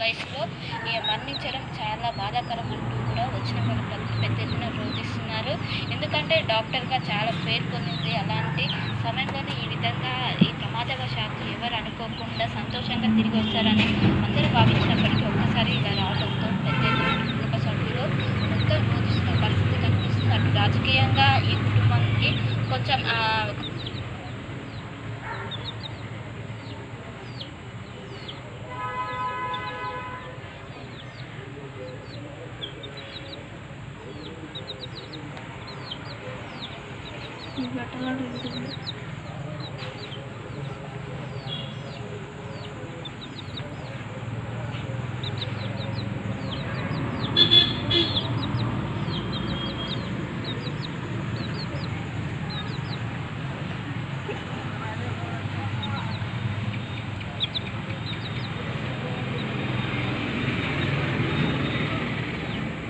వయసులో మరణించడం చాలా బాధాకరం అంటూ కూడా వచ్చిన వాళ్ళకి పెద్ద ఎత్తున రోధిస్తున్నారు. ఎందుకంటే డాక్టర్గా చాలా పేరు పొందింది. అలాంటి సమయంలోనే ఈ విధంగా ఈ ప్రమాదవశాత్తు ఎవరు అనుకోకుండా సంతోషంగా తిరిగి వస్తారని అందరూ భావించినప్పటికీ ఒక్కసారి ఇలా రావడంతో పెద్ద ఎత్తున కుటుంబ సభ్యులు ఎంతో రోధిస్తున్న పరిస్థితి కనిపిస్తుంది. అటు రాజకీయంగా ఈ కుటుంబానికి కొంచెం ఈ బట్టలు